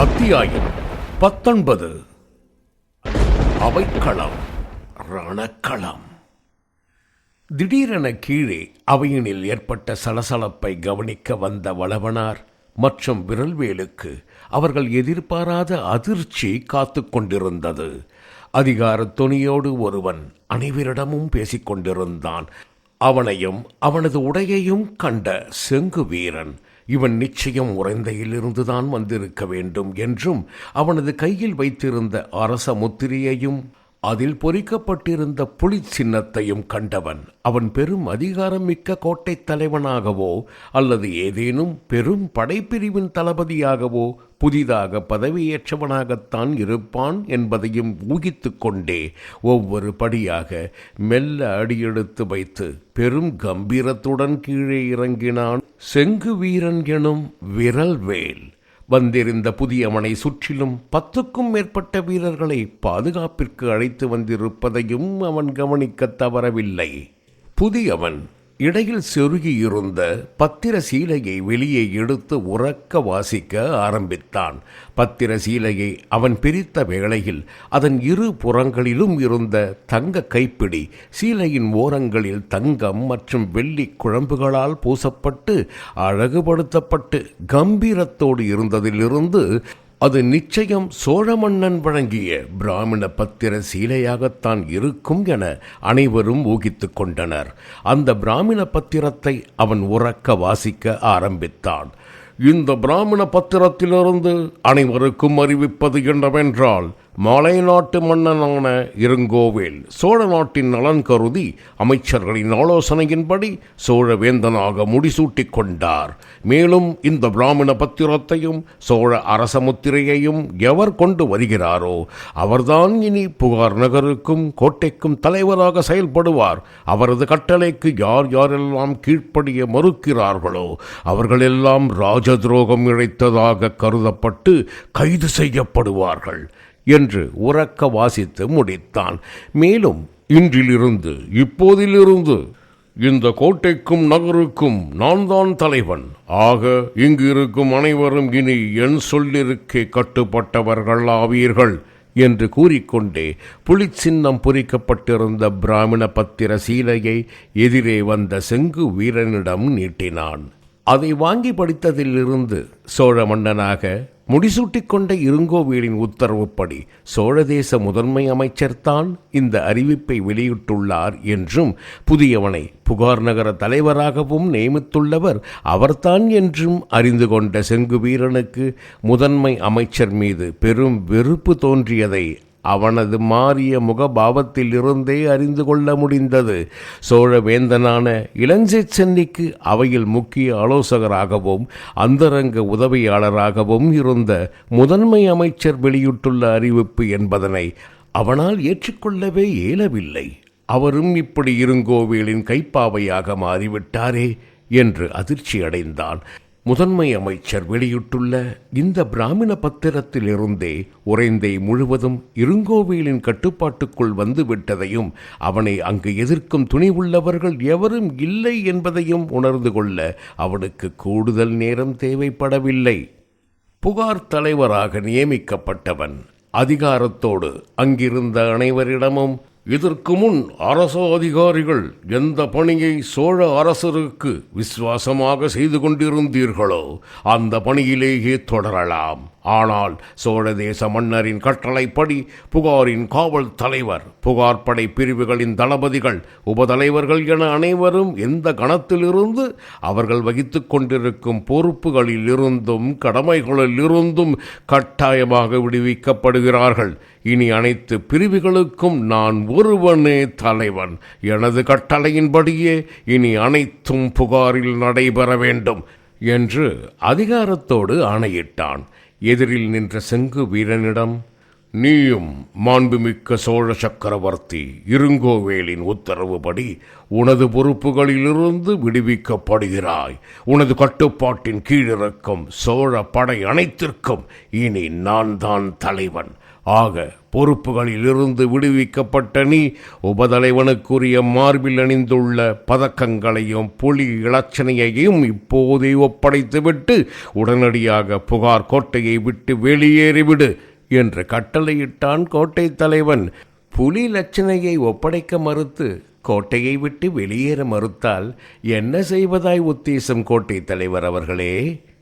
அத்தியாயம் 19. அவைக்களம், ரணக்களம். திடீரென கீழே அவையினில் ஏற்பட்ட சலசலப்பை கவனிக்க வந்த வளவனார் மற்றும் விரல்வேலுக்கு அவர்கள் எதிர்பாராத அதிர்ச்சி காத்து கொண்டிருந்தது. அதிகார துணியோடு ஒருவன் அனைவரிடமும் பேசிக்கொண்டிருந்தான். அவனையும் அவனது உடையையும் கண்ட செங்கு வீரன் இவன் நிச்சயம் உறைந்தையிலிருந்துதான் வந்திருக்க வேண்டும் என்றும், அவனது கையில் வைத்திருந்த அரச முத்திரையையும் அதில் பொறிக்கப்பட்டிருந்த புலி சின்னத்தையும் கண்டவன் அவன் பெரும் அதிகாரம் மிக்க கோட்டை தலைவனாகவோ அல்லது ஏதேனும் பெரும் படைப்பிரிவின் தளபதியாகவோ புதிதாக பதவியேற்றவனாகத்தான் இருப்பான் என்பதையும் ஊகித்து கொண்டே ஒவ்வொரு படியாக மெல்ல அடியெடுத்து வைத்து பெரும் கம்பீரத்துடன் கீழே இறங்கினான் செங்கு வீரன் எனும் விரல்வேல். வந்திருந்த புதியவனை சுற்றிலும் 10க்கும் மேற்பட்ட வீரர்களை பாதுகாப்பிற்கு அழைத்து வந்திருப்பதையும் அவன் கவனிக்க தவறவில்லை. புதியவன் இடையில் செருகியிருந்த பத்திர சீலையை வெளியே எடுத்து உறக்க வாசிக்க ஆரம்பித்தான். பத்திர சீலையை அவன் பிரித்த வேளையில் அதன் இரு புறங்களிலும் இருந்த தங்க கைப்பிடி சீலையின் ஓரங்களில் தங்கம் மற்றும் வெள்ளி குழம்புகளால் பூசப்பட்டு அழகுபடுத்தப்பட்டு கம்பீரத்தோடு இருந்ததிலிருந்து அது நிச்சயம் சோழ மன்னன் வழங்கிய பிராமண பத்திர சீலையாகத்தான் இருக்கும் என அனைவரும் ஊகித்து கொண்டனர். அந்த பிராமண பத்திரத்தை அவன் உறக்க வாசிக்க ஆரம்பித்தான். இந்த பிராமண பத்திரத்திலிருந்து அனைவருக்கும் அறிவிப்பது என்னவென்றால், மலை நாட்டு மன்னனான இருங்கோவேல் சோழ நாட்டின் நலன் கருதி அமைச்சர்களின் ஆலோசனையின்படி சோழ வேந்தனாக முடிசூட்டி கொண்டார். மேலும் இந்த பிராமண பத்திரத்தையும் சோழ அரச முத்திரையையும் எவர் கொண்டு வருகிறாரோ அவர்தான் இனி புகார் நகருக்கும் கோட்டைக்கும் தலைவராக செயல்படுவார். அவரது கட்டளைக்கு யார் யாரெல்லாம் கீழ்ப்படிய மறுக்கிறார்களோ அவர்களெல்லாம் ராஜ துரோகம் இழைத்ததாக கருதப்பட்டு கைது செய்யப்படுவார்கள் என்று உறக்க வாசித்து முடித்தான். மேலும் இன்றிலிருந்து இப்போதிலிருந்து இந்த கோட்டைக்கும் நகருக்கும் நான் தான் தலைவன். ஆக இங்கு இருக்கும் அனைவரும் இனி என் சொல்லிருக்கே கட்டுப்பட்டவர்கள் ஆவீர்கள் என்று கூறிக்கொண்டே புலிச்சின்னம் பொறிக்கப்பட்டிருந்த பிராமண பத்திர சீலையை எதிரே வந்த செங்கு வீரனிடம் நீட்டினான். அதை வாங்கி படித்ததிலிருந்து சோழ மன்னனாக முடிசூட்டிக் கொண்ட இருங்கோவேலின் உத்தரவுப்படி சோழதேச முதன்மை அமைச்சர்தான் இந்த அறிவிப்பை வெளியிட்டுள்ளார் என்றும், புதியவனை புகார் நகர தலைவராகவும் நியமித்துள்ளவர் அவர்தான் என்றும் அறிந்து கொண்ட செங்கு வீரனுக்கு முதன்மை அமைச்சர் மீது பெரும் வெறுப்பு தோன்றியதை அவனது மாறிய முகபாவத்தில் இருந்தே அறிந்து கொள்ள முடிந்தது. சோழ வேந்தனான இளஞ்சை சென்னிக்கு அவையில் முக்கிய ஆலோசகராகவும் அந்தரங்க உதவியாளராகவும் இருந்த முதன்மை அமைச்சர் வெளியிட்டுள்ள அறிவிப்பு என்பதனை அவனால் ஏற்றுக்கொள்ளவே இயலவில்லை. அவரும் இப்படி இருங்கோவேலின் கைப்பாவையாக மாறிவிட்டாரே என்று அதிர்ச்சி அடைந்தான். முதன்மை அமைச்சர் வெளியிட்டுள்ள இந்த பிராமண பத்திரத்திலிருந்தே உறைந்தை முழுவதும் இருங்கோவேலின் கட்டுப்பாட்டுக்குள் வந்துவிட்டதையும் அவனை அங்கு எதிர்க்கும் துணிவுள்ளவர்கள் எவரும் இல்லை என்பதையும் உணர்ந்து கொள்ள அவனுக்கு கூடுதல் நேரம் தேவைப்படவில்லை. புகார் தலைவராக நியமிக்கப்பட்டவன் அதிகாரத்தோடு அங்கிருந்த அனைவரிடமும், இதற்கு முன் அரச அதிகாரிகள் எந்த பணியை சோழ அரசருக்கு விசுவாசமாக செய்து கொண்டிருந்தீர்களோ அந்த பணியிலேயே தொடரலாம். ஆனால் சோழ தேச மன்னரின் கட்டளைப்படி புகாரின் காவல் தலைவர், புகார் படை பிரிவுகளின் தளபதிகள், உபதலைவர்கள் என அனைவரும் எந்த கணத்திலிருந்து அவர்கள் வகித்து கொண்டிருக்கும் பொறுப்புகளில் இருந்தும் கடமைகளில் இருந்தும் கட்டாயமாக விடுவிக்கப்படுகிறார்கள். இனி அனைத்து பிரிவுகளுக்கும் நான் ஒருவனே தலைவன். எனது கட்டளையின்படியே இனி அனைத்தும் புகாரில் நடைபெற வேண்டும் என்று அதிகாரத்தோடு ஆணையிட்டான். எதிரில் நின்ற செங்கு வீரனிடம், நீயும் மாண்புமிக்க சோழ சக்கரவர்த்தி இருங்கோவேலின் உத்தரவுபடி உனது பொறுப்புகளிலிருந்து விடுவிக்கப்படுகிறாய். உனது கட்டுப்பாட்டின் கீழிருக்கும் சோழ படை அனைத்திற்கும் இனி நான் தான் தலைவன். ஆக பொறுப்புகளில் இருந்து விடுவிக்கப்பட்ட நீ உபதலைவனுக்குரிய மார்பில் அணிந்துள்ள பதக்கங்களையும் புலி இலச்சனையையும் இப்போதே ஒப்படைத்துவிட்டு உடனடியாக புகார் கோட்டையை விட்டு வெளியேறிவிடு என்று கட்டளையிட்டான் கோட்டை தலைவன். புலி இலச்சனையை ஒப்படைக்க மறுத்து கோட்டையை விட்டு வெளியேற மறுத்தால் என்ன செய்வதாய் உத்தேசம் கோட்டை தலைவர் அவர்களே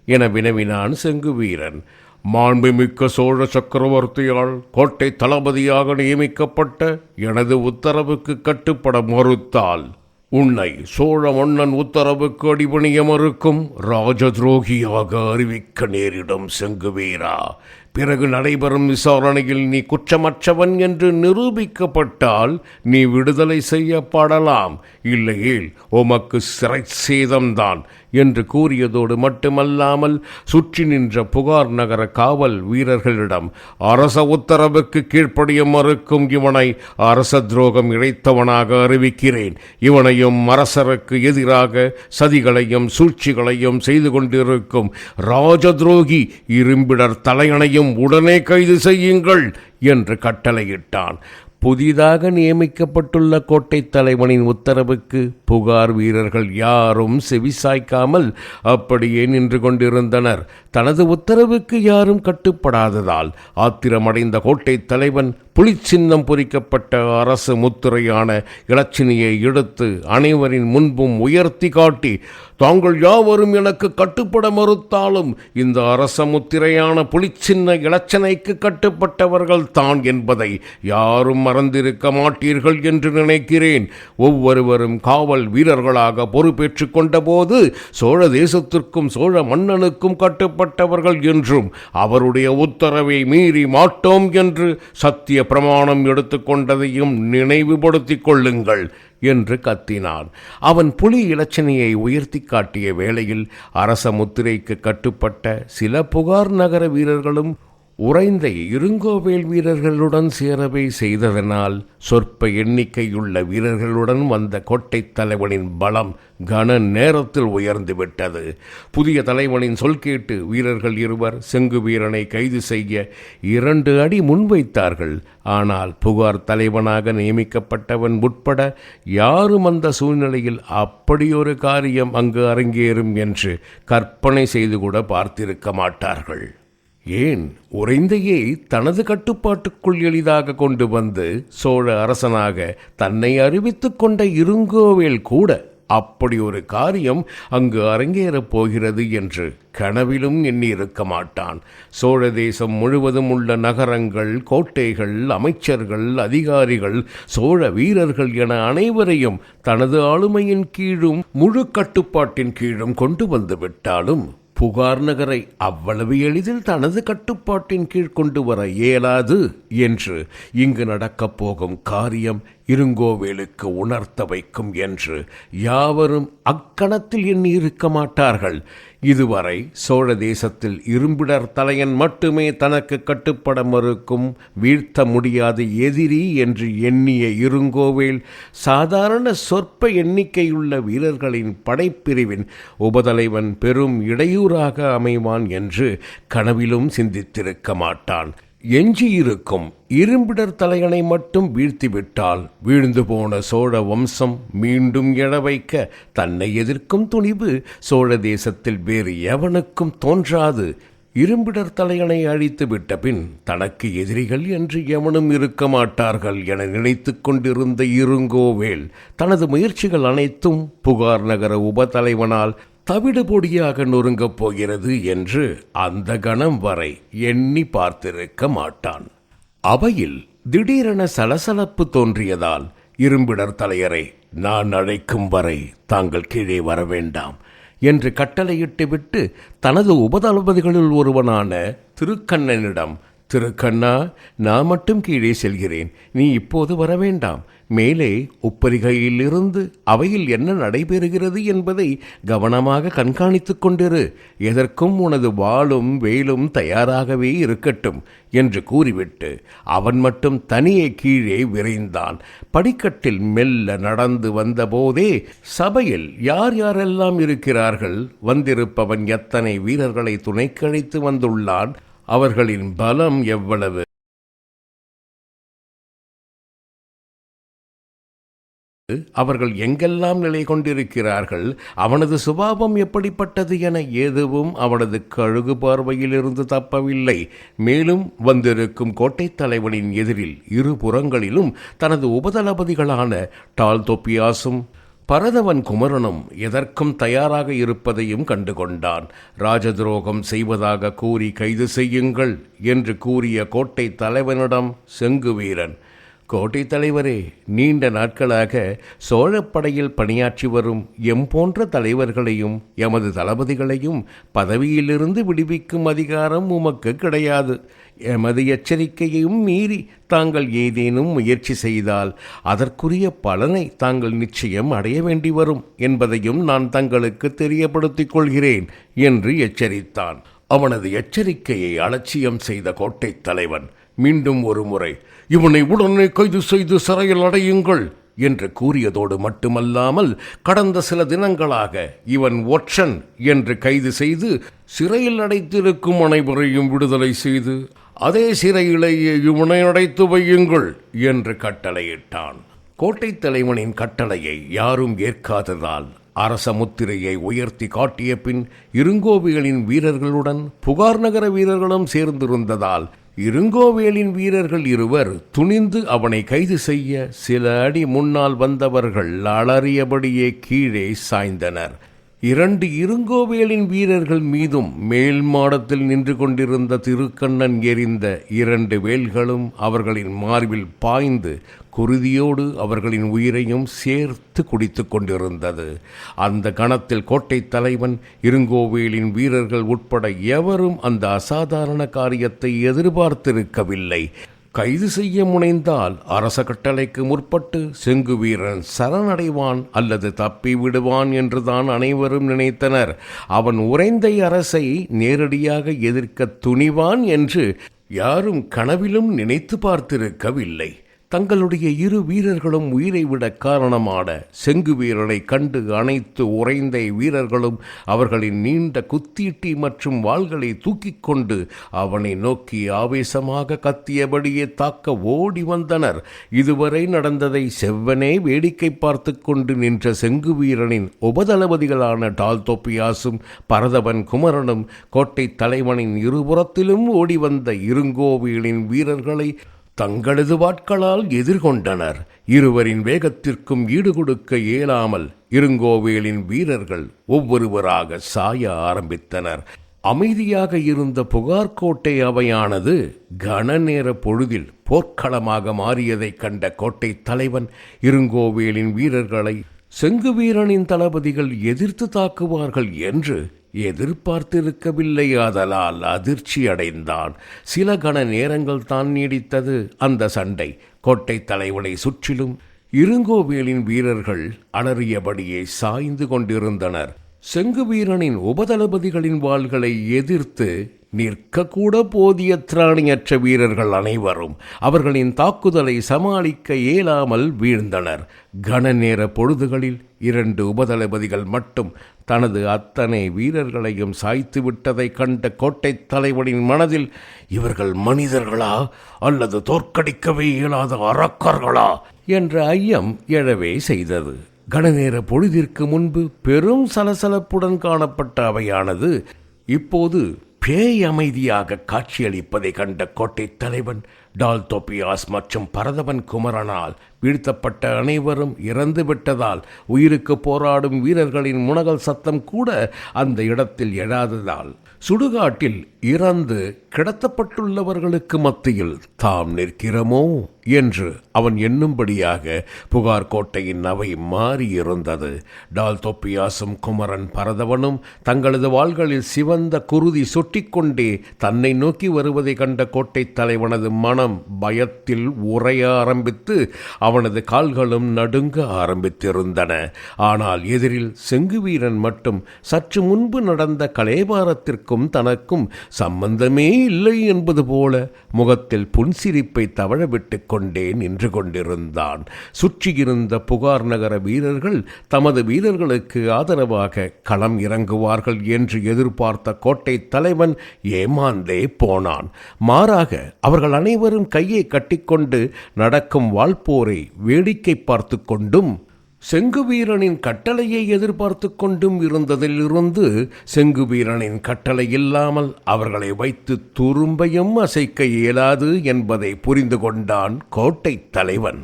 என வினவினான் செங்குவீரன். மாண்புமிக்க சோழ சக்கரவர்த்தியால் கோட்டை தளபதியாக நியமிக்கப்பட்ட எனது உத்தரவுக்கு கட்டுப்பட மறுத்தால் உன்னை சோழ மன்னன் உத்தரவுக்கு அடிபணிய மறுக்கும் ராஜ துரோகியாக அறிவிக்க நேரிடும் செங்குவீரா. பிறகு நடைபெறும் விசாரணையில் நீ குற்றமற்றவன் என்று நிரூபிக்கப்பட்டால் நீ விடுதலை செய்யப்படலாம், இல்லையேல் உமக்கு சிறை சேதம்தான் என்று கூறியதோடு மட்டுமல்லாமல் சுற்றி நின்ற புகார் நகர காவல் வீரர்களிடம் அரச உத்தரவுக்கு கீழ்ப்படிய மறுக்கும் இவனை அரச துரோகம் இழைத்தவனாக அறிவிக்கிறேன். இவனையும் அரசருக்கு எதிராக சதிகளையும் சூழ்ச்சிகளையும் செய்து கொண்டிருக்கும் ராஜ துரோகி இரும்பிடர் தலையணையும் உடனே கைது செய்யுங்கள் என்று கட்டளையிட்டான். புதிதாக நியமிக்கப்பட்டுள்ள கோட்டை தலைவனின் உத்தரவுக்கு புகார் வீரர்கள் யாரும் செவிசாய்க்காமல் அப்படியே நின்று கொண்டிருந்தனர். தனது உத்தரவுக்கு யாரும் கட்டுப்படாததால் ஆத்திரமடைந்த கோட்டை தலைவன் புலிச்சின்னம் பொறிக்கப்பட்ட அரசு முத்திரையான இலச்சினையை எடுத்து அனைவரின் முன்பும் உயர்த்தி காட்டி, தாங்கள் யாவரும் எனக்கு கட்டுப்பட மறுத்தாலும் இந்த அரச முத்திரையான புலிச்சின்ன இலச்சனைக்கு கட்டுப்பட்டவர்கள் தான் என்பதை யாரும் மறந்திருக்க மாட்டீர்கள் என்று நினைக்கிறேன். ஒவ்வொருவரும் காவல் வீரர்களாக பொறுப்பேற்றுக் கொண்ட போது சோழ தேசத்திற்கும் சோழ மன்னனுக்கும் கட்டுப்பட்டவர்கள் என்றும் அவருடைய உத்தரவை மீறி மாட்டோம் என்று சத்திய பிரமாணம் எடுத்துக்கொண்டதையும் நினைவுபடுத்திக் கொள்ளுங்கள் என்று கத்தினான். அவன் புலி இலச்சினையை உயர்த்தி காட்டிய வேளையில் அரச முத்திரைக்கு கட்டுப்பட்ட சில புகார் நகர வீரர்களும் உறைந்த இருங்கோவேல் வீரர்களுடன் சேரவே செய்ததனால் சொற்ப எண்ணிக்கையுள்ள வீரர்களுடன் வந்த கோட்டை தலைவனின் பலம் கன நேரத்தில் உயர்ந்துவிட்டது. புதிய தலைவனின் சொல் கேட்டு வீரர்கள் இருவர் செங்குவீரனை கைது செய்ய 2 அடி முன்வைத்தார்கள். ஆனால் புகார் தலைவனாக நியமிக்கப்பட்டவன் உட்பட யாரும் அந்த சூழ்நிலையில் அப்படியொரு காரியம் அங்கு அரங்கேறும் என்று கற்பனை செய்து கூட பார்த்திருக்க மாட்டார்கள். ஏன் உறைந்தையை தனது கட்டுப்பாட்டுக்குள் எளிதாக கொண்டு வந்து சோழ அரசனாக தன்னை அறிவித்துக் கொண்ட இருங்கோவேல் கூட அப்படி ஒரு காரியம் அங்கு அரங்கேறப் போகிறது என்று கனவிலும் எண்ணியிருக்க மாட்டான். சோழ தேசம் முழுவதும் உள்ள நகரங்கள், கோட்டைகள், அமைச்சர்கள், அதிகாரிகள், சோழ வீரர்கள் என அனைவரையும் தனது ஆளுமையின் கீழும் முழு கட்டுப்பாட்டின் கீழும் கொண்டு வந்து விட்டாலும் புகார் நகரை அவ்வளவு எளிதில் தனது கட்டுப்பாட்டின் கீழ் கொண்டு வர இயலாது என்று இங்கு நடக்கப் போகும் காரியம் இருங்கோவேலுக்கு உணர்த்த வைக்கும் என்று யாவரும் அக்கணத்தில் எண்ணி இருக்க மாட்டார்கள். இதுவரை சோழ தேசத்தில் இரும்பிடர் தலையன் மட்டுமே தனக்கு கட்டுப்பட மறுக்கும் வீழ்த்த முடியாத எதிரி என்று எண்ணிய இருங்கோவேல் சாதாரண சொற்ப எண்ணிக்கையுள்ள வீரர்களின் படைப்பிரிவின் உபதலைவன் பெரும் இடையூறாக அமைவான் என்று கனவிலும் சிந்தித்திருக்க மாட்டான். எஞ்சியிருக்கும் இரும்பிடர் தலையணை மட்டும் வீழ்த்திவிட்டால் வீழ்ந்து போன சோழ வம்சம் மீண்டும் எழ வைக்க தன்னை எதிர்க்கும் துணிவு சோழ தேசத்தில் வேறு எவனுக்கும் தோன்றாது. இரும்பிடர் தலையணை அழித்து விட்ட பின் தனக்கு எதிரிகள் என்று எவனும் இருக்க மாட்டார்கள் என நினைத்து கொண்டிருந்த இருங்கோவேல் தனது முயற்சிகள் அனைத்தும் புகார் நகர உபதலைவனால் தவிடுபொடியாக நொறுங்கப் போகிறது என்று அந்த கணம் வரை எண்ணி பார்த்திருக்க மாட்டான். அவையில் திடீரென சலசலப்பு தோன்றியதால் இரும்பிடர் தலையரை, நான் அழைக்கும் வரை தாங்கள் கீழே வர வேண்டாம் என்று கட்டளையிட்டு விட்டு தனது உபதளபதிகளில் ஒருவனான திருக்கண்ணனிடம், திருக்கண்ணா, நான் மட்டும் கீழே செல்கிறேன், நீ இப்போது வர வேண்டாம். மேலே உப்பரிகையிலிருந்து அவையில் என்ன நடைபெறுகிறது என்பதை கவனமாக கண்காணித்துக் கொண்டிரு. எதற்கும் உனது வாளும் வேலும் தயாராகவே இருக்கட்டும் என்று கூறிவிட்டு அவன் மட்டும் தனியே கீழே விரைந்தான். படிக்கட்டில் மெல்ல நடந்து வந்தபோதே சபையில் யார் யாரெல்லாம் இருக்கிறார்கள், வந்திருப்பவன் எத்தனை வீரர்களை துணைக்கழைத்து வந்துள்ளான், அவர்களின் பலம் எவ்வளவு அவர்கள் எங்கெல்லாம் நிலை கொண்டிருக்கிறார்கள், அவனது சுபாவம் எப்படிப்பட்டது என எதுவும் அவனது கழுகு பார்வையிலிருந்து தப்பவில்லை. மேலும் வந்திருக்கும் கோட்டைத் தலைவனின் எதிரில் இருபுறங்களிலும் தனது உபதளபதிகளான டால்தோப்பியாசும் பரதவன் குமரனும் எதற்கும் தயாராக இருப்பதையும் கண்டுகொண்டான். ராஜதுரோகம் செய்வதாக கூறி கைது செய்யுங்கள் என்று கூறிய கோட்டை தலைவனிடம் செங்குவீரன், கோட்டை தலைவரே, நீண்ட நாட்களாக சோழப்படையில் பணியாற்றி வரும் போன்ற தலைவர்களையும் எமது தளபதிகளையும் பதவியிலிருந்து விடுவிக்கும் அதிகாரம் உமக்கு கிடையாது. எமது எச்சரிக்கையையும் மீறி தாங்கள் ஏதேனும் முயற்சி செய்தால் அதற்குரிய பலனை தாங்கள் நிச்சயம் அடைய வேண்டி வரும் என்பதையும் நான் தங்களுக்கு தெரியப்படுத்திக் கொள்கிறேன் என்று எச்சரித்தான். அவனது எச்சரிக்கையை அலட்சியம் செய்த கோட்டைத் தலைவன் மீண்டும் ஒரு முறை, இவனை உடனே கைது செய்து சிறையில் அடையுங்கள் என்று கூறியதோடு மட்டுமல்லாமல், கடந்த சில தினங்களாக இவன் ஒற்றன் என்று கைது செய்து சிறையில் அடைத்திருக்கும் அனைவரையும் விடுதலை செய்து அதே சிறையிலேயே இவனை அடைத்து வையுங்கள் என்று கட்டளையிட்டான். கோட்டைத் தலைவனின் கட்டளையை யாரும் ஏற்காததால் அரச முத்திரையை உயர்த்தி காட்டிய பின் இருங்கோவிகளின் வீரர்களுடன் புகார் நகர வீரர்களும் சேர்ந்திருந்ததால் இருங்கோவேலின் வீரர்கள் இருவர் துணிந்து அவனை கைது செய்ய சில அடி முன்னால் வந்தவர்கள் அலறியபடியே கீழே சாய்ந்தனர். 2 இருங்கோவேலின் வீரர்கள் மீதும் மேல் மாடத்தில் நின்று கொண்டிருந்த திருக்கண்ணன் எறிந்த 2 வேல்களும் அவர்களின் மார்பில் பாய்ந்து குருதியோடு அவர்களின் உயிரையும் சேர்த்து குடித்து கொண்டிருந்தது. அந்த கணத்தில் கோட்டைத் தலைவன் இருங்கோவேலின் வீரர்கள் உட்பட எவரும் அந்த அசாதாரண காரியத்தை எதிர்பார்த்திருக்கவில்லை. கைது செய்ய முனைந்தால் அரச கட்டளைக்கு முற்பட்டு செங்குவீரன் சரணடைவான் அல்லது தப்பி விடுவான் என்றுதான் அனைவரும் நினைத்தனர். அவன் உறைந்தை அரசை நேரடியாக எதிர்க்க துணிவான் என்று யாரும் கனவிலும் நினைத்து பார்த்திருக்கவில்லை. தங்களுடைய 2 வீரர்களும் உயிரை விட காரணமான செங்குவீரனை கண்டு அனைத்து உறைந்தை வீரர்களும் அவர்களின் நீண்ட குத்தீட்டி மற்றும் வாள்களை தூக்கிக் கொண்டு அவனை நோக்கி ஆவேசமாக கத்தியபடியே தாக்க ஓடி வந்தனர். இதுவரை நடந்ததை செவ்வனே வேடிக்கை பார்த்து கொண்டு நின்ற செங்குவீரனின் உபதளபதிகளான டால்தோப்பியாசும் பரதவன் குமரனும் கோட்டை தலைவனின் இருபுறத்திலும் ஓடி வந்த இருங்கோவிலின் வீரர்களை தங்களது வாட்களால் எதிர்கொண்டனர். இருவரின் வேகத்திற்கும் ஈடுகொடுக்க இயலாமல் இருங்கோவேலின் வீரர்கள் ஒவ்வொருவராக சாய ஆரம்பித்தனர். அமைதியாக இருந்த புகார்கோட்டை அவையானது கன நேர பொழுதில் போர்க்களமாக மாறியதைக் கண்ட கோட்டை தலைவன் இருங்கோவேலின் வீரர்களை செங்குவீரனின் தளபதிகள் எதிர்த்து தாக்குவார்கள் என்று எதிர்பார்த்திருக்கவில்லை. ஆதலால் அதிர்ச்சி அடைந்தான். சில கண நேரங்கள் தான் நீடித்தது அந்த சண்டை. கோட்டை தலைவனை சுற்றிலும் இருங்கோவேலின் வீரர்கள் அலறியபடியே சாய்ந்து கொண்டிருந்தனர். செங்குவீரனின் உபதளபதிகளின் வாள்களை எதிர்த்து நிற்கக்கூட போதிய திராணியற்ற வீரர்கள் அனைவரும் அவர்களின் தாக்குதலை சமாளிக்க இயலாமல் வீழ்ந்தனர். கன நேர பொழுதுகளில் 2 உபதளபதிகள் மட்டும் தனது அத்தனை வீரர்களையும் சாய்த்து விட்டதை கண்ட கோட்டை தலைவனின் மனதில், இவர்கள் மனிதர்களா அல்லது தோற்கடிக்கவே இயலாத அரக்கர்களா என்ற ஐயம் எழவே செய்தது. கனநேர பொழுதிற்கு முன்பு பெரும் சலசலப்புடன் காணப்பட்ட அவையானது இப்போது பேய் அமைதியாக காட்சியளிப்பதை கண்ட கோட்டை தலைவன் டால்தோப்பியாஸ் மற்றும் பரதவன் குமரனால் வீழ்த்தப்பட்ட அனைவரும் இறந்து விட்டதால் உயிருக்கு போராடும் வீரர்களின் முனகல் சத்தம் கூட அந்த இடத்தில் எழாததால் சுடுகாட்டில் இறந்து கிடத்தப்பட்டுள்ளவர்களுக்கு மத்தியில் தாம் நிற்கிறோமோ என்று அவன் எண்ணும்படியாக புகார் கோட்டையின் அவை மாறியிருந்தது. டால்தோப்பியாசும் குமரன் பரதவனும் தங்களது வாள்களில் சிவந்த குருதி சொட்டிக்கொண்டே தன்னை நோக்கி வருவதை கண்ட கோட்டை தலைவனது மனம் பயத்தில் உறைய ஆரம்பித்து அவனது கால்களும் நடுங்க ஆரம்பித்திருந்தன. ஆனால் எதிரில் செங்குவீரன் மட்டும் சற்று முன்பு நடந்த கலேபாரத்திற்கும் தனக்கும் சம்பந்தமே இல்லை என்பது போல முகத்தில் புன்சிரிப்பை தவழவிட்டு கொண்டே நின்று கொண்டிருந்தான். சுற்றியிருந்த புகார் நகர வீரர்கள் தமது வீரர்களுக்கு ஆதரவாக களம் இறங்குவார்கள் என்று எதிர்பார்த்த கோட்டை தலைவன் ஏமாந்தே போனான். மாறாக அவர்கள் அனைவரும் கையை கட்டிக்கொண்டு நடக்கும் வாள்போரை வேடிக்கை பார்த்து கொண்டும் செங்குவீரனின் கட்டளையை எதிர்பார்த்து கொண்டும் இருந்ததிலிருந்து செங்குவீரனின் கட்டளை இல்லாமல் அவர்களை வைத்து துரும்பையும் அசைக்க இயலாது என்பதை புரிந்து கொண்டான் கோட்டை தலைவன்.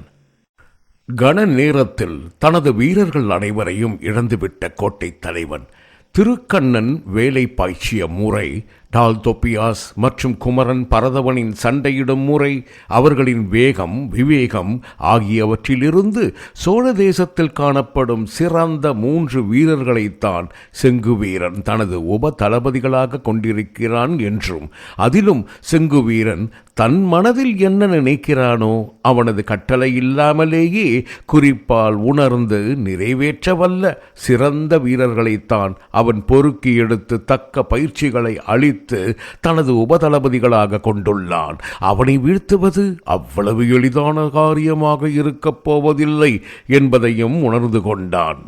கன நேரத்தில் தனது வீரர்கள் அனைவரையும் இழந்துவிட்ட கோட்டை தலைவன் திருக்கண்ணன் வேலை பாய்ச்சிய முறை, டால்தொப்பியாஸ் மற்றும் குமரன் பரதவனின் சண்டையிடும் முறை, அவர்களின் வேகம் விவேகம் ஆகியவற்றிலிருந்து சோழ தேசத்தில் காணப்படும் சிறந்த 3 வீரர்களைத்தான் செங்குவீரன் தனது உப தளபதிகளாக கொண்டிருக்கிறான் என்றும், அதிலும் செங்குவீரன் தன் மனதில் என்ன நினைக்கிறானோ அவனது கட்டளை இல்லாமலேயே குறிப்பால் உணர்ந்து நிறைவேற்றவல்ல சிறந்த வீரர்களைத்தான் அவன் பொறுக்கி எடுத்து தக்க பயிற்சிகளை அளித்து தனது உபதளபதிகளாக கொண்டுள்ளான். அவனை வீழ்த்துவது அவ்வளவு எளிதான காரியமாக இருக்கப் போவதில்லை என்பதையும் உணர்ந்து கொண்டான்.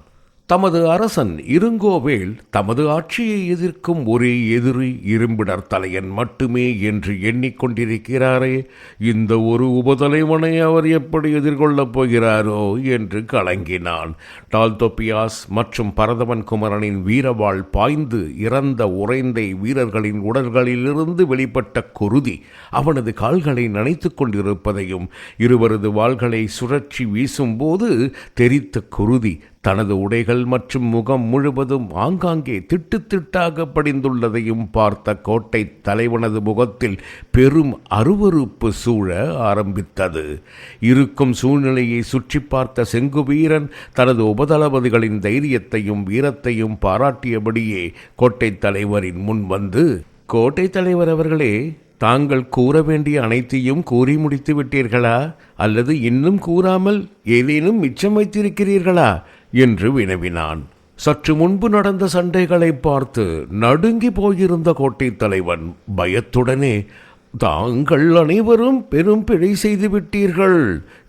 தமது அரசன் இருங்கோவேள் தமது ஆட்சியை எதிர்க்கும் ஒரே எதிரி இரும்பிடர் தலையன் மட்டுமே என்று எண்ணிக்கொண்டிருக்கிறாரே, இந்த ஒரு உபதலைவனை அவர் எப்படி எதிர்கொள்ளப் போகிறாரோ என்று கலங்கினான். டால்தொப்பியாஸ் மற்றும் பரதவன் குமரனின் வீரவாள் பாய்ந்து இறந்த உறைந்த வீரர்களின் உடல்களிலிருந்து வெளிப்பட்ட குருதி அவனது கால்களை நனைத்து கொண்டிருப்பதையும், இருவரது வாள்களை சுழற்சி வீசும்போது தெரித்த குருதி தனது உடைகள் மற்றும் முகம் முழுவதும் ஆங்காங்கே திட்டு திட்டாக படிந்துள்ளதையும் பார்த்த கோட்டை தலைவனது முகத்தில் பெரும் அருவருப்பு சூழ ஆரம்பித்தது. இருக்கும் சூழ்நிலையை சுற்றி பார்த்த செங்குவீரன் தனது உபதளபதிகளின் தைரியத்தையும் வீரத்தையும் பாராட்டியபடியே கோட்டை தலைவரின் முன் வந்து, கோட்டை தலைவர் அவர்களே, தாங்கள் கூற வேண்டிய அனைத்தையும் கூறி முடித்து விட்டீர்களா, அல்லது இன்னும் கூறாமல் ஏதேனும் மிச்சம் வைத்திருக்கிறீர்களா என்று வினவினான். சற்று முன்பு நடந்த சண்டைகளை பார்த்து நடுங்கி போயிருந்த கோட்டை தலைவன் பயத்துடனே, தாங்கள் அனைவரும் பெரும் பிழை செய்து விட்டீர்கள்.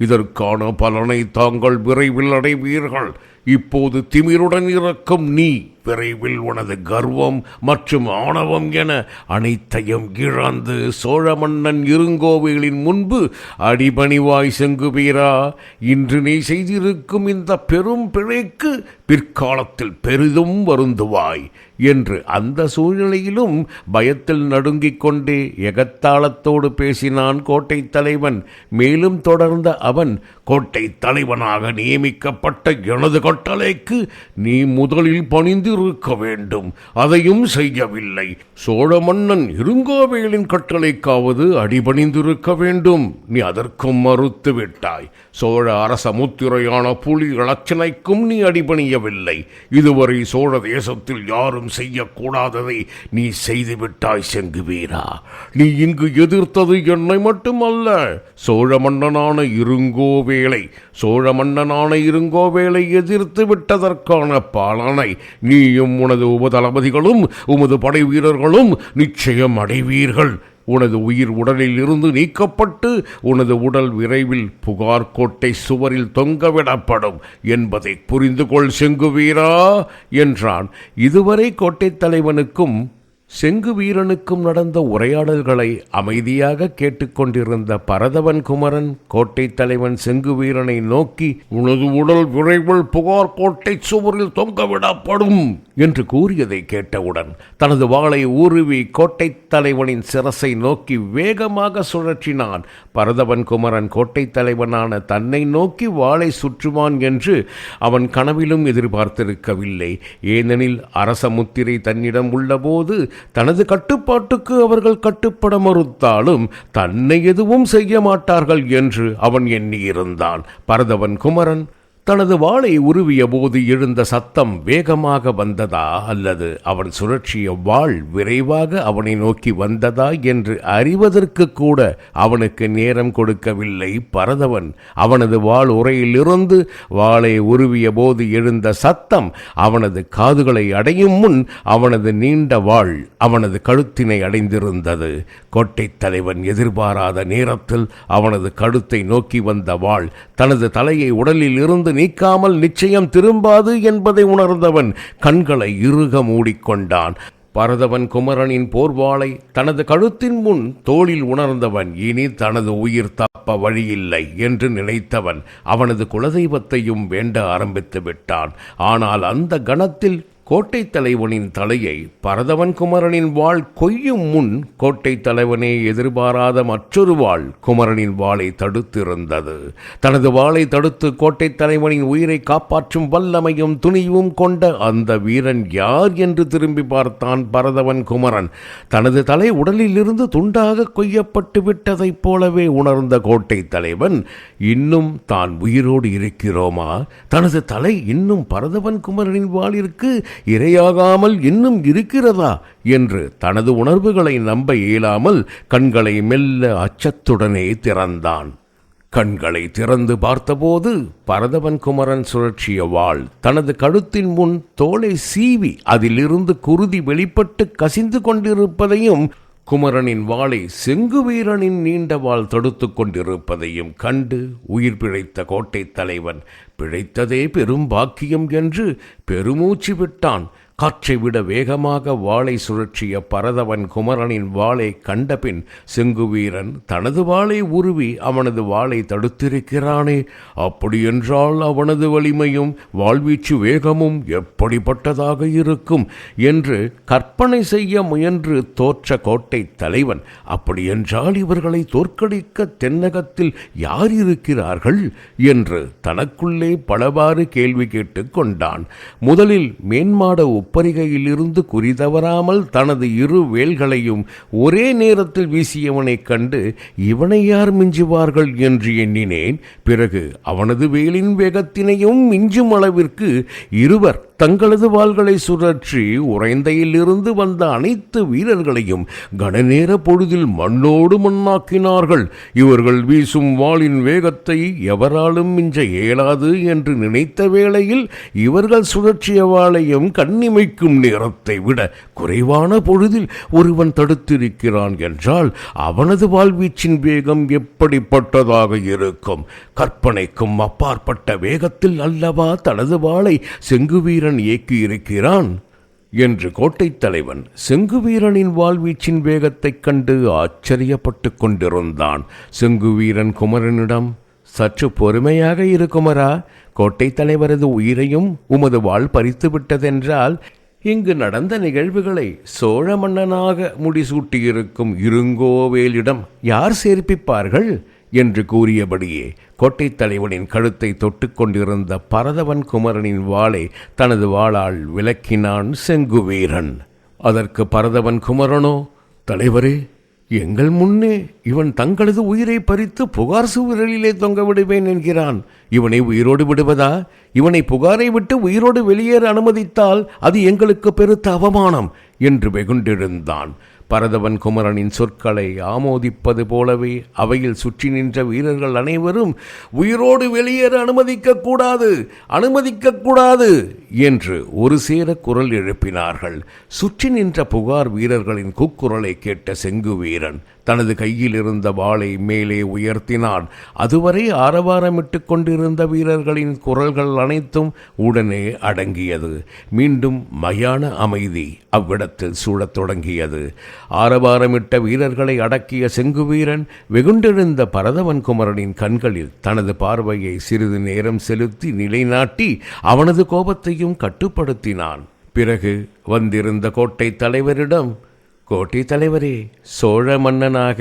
இதற்கான பலனை தாங்கள் விரைவில் அடைவீர்கள். இப்போது திமிருடன் இருக்கும் நீ விரைவில் உனது கர்வம் மற்றும் ஆணவம் என அனைத்தையும் இழந்து சோழ மன்னன் இருங்கோவேளின் முன்பு அடிபணிவாய் செங்குவீரா. இன்று நீ செய்திருக்கும் இந்த பெரும் பிழைக்கு பிற்காலத்தில் பெரிதும் வருந்துவாய் என்று அந்த சூழ்நிலையிலும் பயத்தில் நடுங்கிக் கொண்டே எகத்தாளத்தோடு பேசினான் கோட்டை தலைவன். மேலும் தொடர்ந்த அவன், கோட்டை தலைவனாக நியமிக்கப்பட்ட எனது கட்டளைக்கு நீ முதலில் பணிந்து இருக்க வேண்டும். அதையும் செய்யவில்லை. சோழ மன்னன் இருங்கோவேளின் கட்டளைக்காவது அடிபணிந்திருக்க வேண்டும். நீ அதற்கும் மறுத்து விட்டாய். சோழ அரச முத்திரையான புலி இலச்சினைக்கும் நீ அடிபணியவில்லை. இதுவரை சோழ தேசத்தில் யாரும் செய்யக்கூடாததை நீ செய்துவிட்டாய் செங்குவீரா. நீ இங்கு எதிர்த்தது என்னை மட்டுமல்ல, சோழ மன்னனான இருங்கோவேளை எதிர்த்து விட்டதற்கான பலனை நீயும் உனது உபதளபதிகளும் உமது படை வீரர்களும் நிச்சயம் அடைவீர்கள். உனது உயிர் உடலில் இருந்து நீக்கப்பட்டு உனது உடல் விரைவில் புகார் கோட்டை சுவரில் தொங்கவிடப்படும் என்பதை புரிந்து கொள் செங்குவீரா என்றான். இதுவரை கோட்டை தலைவனுக்கும் செங்குவீரனுக்கும் நடந்த உரையாடல்களை அமைதியாக கேட்டுக்கொண்டிருந்த பரதவன் குமரன் கோட்டை தலைவன் செங்குவீரனை நோக்கி, உனது உடல் விரைவில் புகார் கோட்டை சுவரில் தொங்கவிடப்படும் என்று கூறியதை கேட்டவுடன் தனது வாளை ஊருவி கோட்டை தலைவனின் சிரசை நோக்கி வேகமாக சுழற்றினான். பரதவன் குமரன் கோட்டை தலைவனான தன்னை நோக்கி வாளை சுற்றுவான் என்று அவன் கனவிலும் எதிர்பார்த்திருக்கவில்லை. ஏனெனில் அரச முத்திரை தன்னிடம் உள்ளபோது தனது கட்டுப்பாட்டுக்கு அவர்கள் கட்டுப்பட மறுத்தாலும் தன்னை எதுவும் செய்ய மாட்டார்கள் என்று அவன் எண்ணியிருந்தான். பரதவன் குமரன் தனது வாளை உருவிய போது எழுந்த சத்தம் வேகமாக வந்ததா அல்லது அவன் சுழற்சிய வாள் விரைவாக அவனை நோக்கி வந்ததா என்று அறிவதற்கு கூட அவனுக்கு நேரம் கொடுக்கவில்லை பரதவன். அவனது வாள் உரையிலிருந்து வாளை உருவிய போது எழுந்த சத்தம் அவனது காதுகளை அடையும் முன் அவனது நீண்ட வாள் அவனது கழுத்தினை அடைந்திருந்தது. கோட்டை தலைவன் எதிர்பாராத நேரத்தில் அவனது கழுத்தை நோக்கி வந்த வாள் தனது தலையை உடலில் இருந்து நீக்காமல் நிச்சயம் திரும்பாது என்பதை உணர்ந்தவன் கண்களை இறுக மூடிக்கொண்டான். பரதவன் குமரனின் போர்வாளை தனது கழுத்தின் முன் தோளில் உணர்ந்தவன் இனி தனது உயிர் தப்ப தப்ப வழியில்லை என்று நினைத்தவன் அவனது குலதெய்வத்தையும் வேண்ட ஆரம்பித்து விட்டான். ஆனால் அந்த கணத்தில் கோட்டை தலைவனின் தலையை பரதவன் குமரனின் வாள் கொய்யும் முன் கோட்டை தலைவனே எதிர்பாராத மற்றொரு வாள் குமரனின் வாளை தடுத்திருந்தது. தனது வாளை தடுத்து கோட்டை தலைவனின் உயிரை காப்பாற்றும் வல்லமையும் துணிவும் கொண்ட அந்த வீரன் யார் என்று திரும்பி பார்த்தான் பரதவன் குமரன். தனது தலை உடலிலிருந்து துண்டாக கொய்யப்பட்டு விட்டதைப் போலவே உணர்ந்த கோட்டை தலைவன், இன்னும் தான் உயிரோடு இருக்கிறோமா? தனது தலை இன்னும் பரதவன் குமரனின் வாளிற்கு இரையாகாமல் இன்னும் இருக்கிறதா என்று தனது உணர்வுகளை நம்ப இயலாமல் கண்களை மெல்ல அச்சத்துடனே திறந்தான். கண்களை திறந்து பார்த்தபோது பரதவன் குமரன் சுழற்சிய வாள் தனது கழுத்தின் முன் தோலை சீவி அதிலிருந்து குருதி வெளிப்பட்டு கசிந்து கொண்டிருப்பதையும் குமரனின் வாளை செங்குவீரனின் நீண்ட வாள் தடுத்து கொண்டிருப்பதையும் கண்டு உயிர் பிழைத்த கோட்டை தலைவன் பிழைத்ததே பெரும் பாக்கியம் என்று பெருமூச்சு விட்டான். காற்றை விட வேகமாக வாளை சுழற்றிய பரதவன் குமரனின் வாளை கண்டபின் செங்குவீரன் தனது வாளை உருவி அவனது வாளை தடுத்திருக்கிறானே, அப்படியென்றால் அவனது வலிமையும் வாழ்வீச்சு வேகமும் எப்படிப்பட்டதாக இருக்கும் என்று கற்பனை செய்ய முயன்று தோற்ற கோட்டை தலைவன், அப்படியென்றால் இவர்களை தோற்கடிக்க தென்னகத்தில் யார் இருக்கிறார்கள் என்று தனக்குள்ளே பலவாறு கேள்வி கேட்டுக் கொண்டான். முதலில் மேன்மாட ஒப்பரிகையிலிருந்து குறிதவறாமல் தனது இரு வேல்களையும் ஒரே நேரத்தில் வீசியவனைக் கண்டு இவனை யார் மிஞ்சுவார்கள் என்று எண்ணினேன். பிறகு அவனது வேலின் வேகத்தினையும் மிஞ்சும் அளவிற்கு இருவர் தங்களது வாள்களை சுழற்றி உறைந்தையிலிருந்து வந்த அனைத்து வீரர்களையும் கனநேர பொழுதில் மண்ணோடு மண்ணாக்கினார்கள். இவர்கள் வீசும் வாளின் வேகத்தை எவராலும் மிஞ்ச இயலாது என்று நினைத்த வேளையில் இவர்கள் சுழற்றிய வாளையும் கண்ணிமைக்கும் நேரத்தை விட குறைவான பொழுதில் ஒருவன் தடுத்திருக்கிறான் என்றால் அவனது வாழ்வீச்சின் வேகம் எப்படிப்பட்டதாக இருக்கும்? கற்பனைக்கும் அப்பாற்பட்ட வேகத்தில் அல்லவா தனது வாளை செங்குவீரன் இயக்கியிருக்கிறான் என்று கோட்டை தலைவன் செங்குவீரனின் வாழ்வீச்சின் வேகத்தைக் கண்டு ஆச்சரியப்பட்டு கொண்டிருந்தான். செங்குவீரன் குமரனிடம், சற்று பொறுமையாக இருக்குமரா, கோட்டை தலைவரது உயிரையும் உமது வாள் பறித்து விட்டதென்றால் இங்கு நடந்த நிகழ்வுகளை சோழ மன்னனாக முடிசூட்டியிருக்கும் இருங்கோவேலிடம் யார் சேர்ப்பிப்பார்கள் என்று கூறியபடியே கோட்டை தலைவனின் கழுத்தை தொட்டு கொண்டிருந்த பரதவன் குமரனின் வாளை தனது வாளால் விலக்கினான் செங்குவீரன். அதற்கு பரதவன் குமரனோ, தலைவரே, எங்கள் முன்னே இவன் தங்களது உயிரை பறித்து புகார் சுவரிலே தொங்க விடுவேன் என்கிறான். இவனை உயிரோடு விடுவதா? இவனை புகாரை விட்டு உயிரோடு வெளியேற அனுமதித்தால் அது எங்களுக்கு பெருத்த அவமானம் என்று வெகுண்டிருந்தான். பரதவன் குமரனின் சொற்களை ஆமோதிப்பது போலவே அவையில் சுற்றி நின்ற வீரர்கள் அனைவரும் உயிரோடு வெளியேற அனுமதிக்கக்கூடாது என்று ஒரு சேர குரல் எழுப்பினார்கள். சுற்றி நின்ற புகார் வீரர்களின் கூக்குரலை கேட்ட செங்குவீரன் தனது கையில் இருந்த வாளை மேலே உயர்த்தினான். அதுவரை ஆரவாரமிட்டு கொண்டிருந்த வீரர்களின் குரல்கள் அனைத்தும் உடனே அடங்கியது. மீண்டும் மயான அமைதி அவ்விடத்தில் சூழத் தொடங்கியது. ஆரவாரமிட்ட வீரர்களை அடக்கிய செங்குவீரன் வெகுண்டெழுந்த பரதவன் குமரனின் கண்களில் தனது பார்வையை சிறிது நேரம் செலுத்தி நிலைநாட்டி அவனது கோபத்தையும் கட்டுப்படுத்தினான். பிறகு வந்திருந்த கோட்டை தலைவரிடம், கோட்டை தலைவரே, சோழ மன்னனாக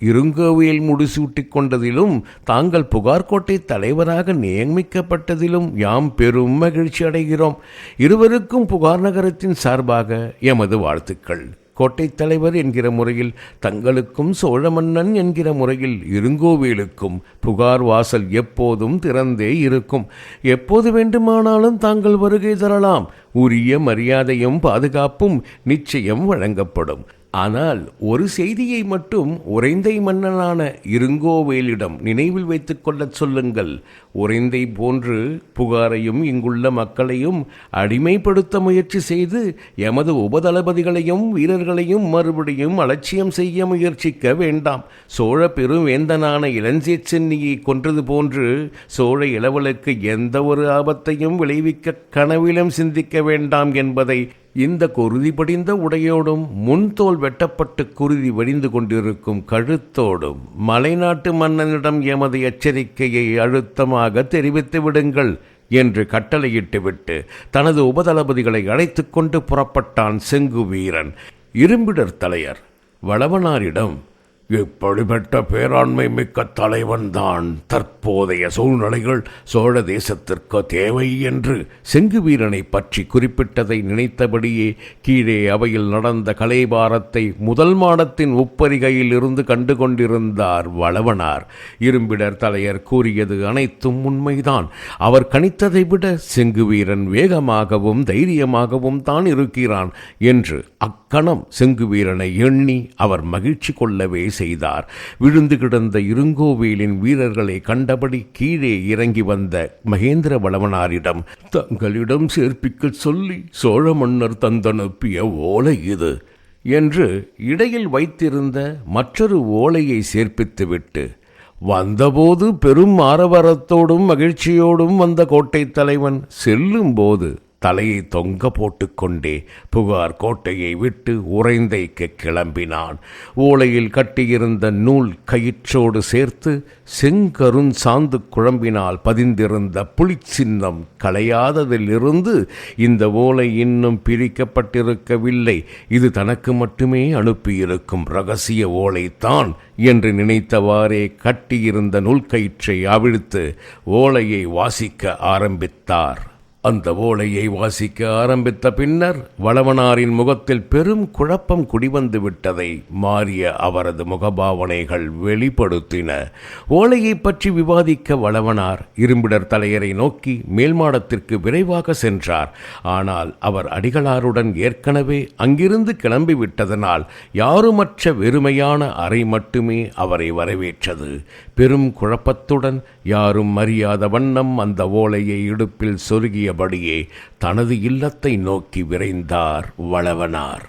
இருங்கோவேல் முடிசூட்டிக் கொண்டதிலும் தாங்கள் புகார்கோட்டை தலைவராக நியமிக்கப்பட்டதிலும் யாம் பெரும் மகிழ்ச்சி அடைகிறோம். இருவருக்கும் புகார் நகரத்தின் சார்பாக எமது வாழ்த்துக்கள். கோட்டை தலைவர் என்கிற முறையில் தங்களுக்கும் சோழ மன்னன் என்கிற முறையில் இருங்கோவேலுக்கும் புகார் வாசல் எப்போதும் திறந்தே இருக்கும். எப்போது வேண்டுமானாலும் தாங்கள் வருகை தரலாம். உரிய மரியாதையும் பாதுகாப்பும் நிச்சயம் வழங்கப்படும். ஆனால் ஒரு செய்தியை மட்டும் உறைந்தை மன்னனான இருங்கோவேலிடம் நினைவில் வைத்துக் கொள்ளச் சொல்லுங்கள். உறைந்தை போன்று புகாரையும் இங்குள்ள மக்களையும் அடிமைப்படுத்த முயற்சி செய்து எமது உபதளபதிகளையும் வீரர்களையும் மறுபடியும் அலட்சியம் செய்ய முயற்சிக்க வேண்டாம். சோழ பெருவேந்தனான இளஞ்சேட் சென்னியை கொன்றது போன்று சோழ இளவலுக்கு எந்த ஒரு ஆபத்தையும் விளைவிக்க கனவிலும் சிந்திக்க வேண்டாம் என்பதை இந்த குருதி படிந்த உடையோடும் முன்தோல் வெட்டப்பட்டு குருதி வடிந்து கொண்டிருக்கும் கழுத்தோடும் மலைநாட்டு மன்னனிடம் எமது எச்சரிக்கையை அழுத்தமாக தெரிவித்து விடுங்கள் என்று கட்டளையிட்டுவிட்டு தனது உபதளபதிகளை அழைத்து கொண்டு புறப்பட்டான் செங்குவீரன். இரும்பிடர் தலையர் வளவனாரிடம், இப்படிப்பட்ட பேராண்மை மிக்க தலைவன்தான் தற்போதைய சூழ்நிலைகள் சோழ தேசத்திற்கு தேவை என்று செங்குவீரனை பற்றி குறிப்பிட்டதை நினைத்தபடியே கீழே அவையில் நடந்த கலைபாரத்தை முதல் மாடத்தின் உப்பரிகையில் இருந்து கண்டு கொண்டிருந்தார் வளவனார். இரும்பிடர் தலையர் கூறியது அனைத்தும் உண்மைதான். அவர் கணித்ததை விட செங்குவீரன் வேகமாகவும் தைரியமாகவும் தான் இருக்கிறான் என்று அக்கணம் செங்குவீரனை எண்ணி அவர் மகிழ்ச்சி கொள்ளவே செய்தார். விழுந்து கிடந்த இருங்கோவேலின் வீரர்களை கண்டபடி கீழே இறங்கி வந்த மகேந்திர வளவனாரிடம், தங்களிடம் சேர்ப்பிக்க சொல்லி சோழ மன்னர் தந்தனுப்பிய ஓலை இது என்று இடையில் வைத்திருந்த மற்றொரு ஓலையை சேர்ப்பித்துவிட்டு, வந்தபோது பெரும் ஆரவாரத்தோடும் மகிழ்ச்சியோடும் வந்த கோட்டை தலைவன் செல்லும்போது தலையை தொங்க போட்டுக்கொண்டே புகார் கோட்டையை விட்டு உறைந்தைக்கு கிளம்பினான். ஓலையில் கட்டியிருந்த நூல் கயிற்றோடு சேர்த்து செங்கருஞ் சாந்து குழம்பினால் பதிந்திருந்த புலிச்சின்னம் களையாததிலிருந்து இந்த ஓலை இன்னும் பிரிக்கப்பட்டிருக்கவில்லை, இது தனக்கு மட்டுமே அனுப்பியிருக்கும் இரகசிய ஓலைத்தான் என்று நினைத்தவாறே கட்டியிருந்த நூல்கயிற்றை அவிழ்த்து ஓலையை வாசிக்க ஆரம்பித்தார். அந்த ஓலையை வாசிக்க ஆரம்பித்த பின்னர் வளவனாரின் முகத்தில் பெரும் குழப்பம் குடிவந்து விட்டதை மாறிய அவரது முகபாவனைகள் வெளிப்படுத்தின. ஓலையை பற்றி விவாதிக்க வளவனார் இரும்பிடர் தலையரை நோக்கி மேல் மாடத்திற்கு விரைவாக சென்றார். ஆனால் அவர் அடிகளாருடன் ஏற்கனவே அங்கிருந்து கிளம்பிவிட்டதனால் யாருமற்ற வெறுமையான அறை மட்டுமே அவரை வரவேற்றது. பெரும் குழப்பத்துடன் யாரும் அறியாத வண்ணம் அந்த ஓலையை இடுப்பில் சொருகியபடியே தனது இல்லத்தை நோக்கி விரைந்தார் வளவனார்.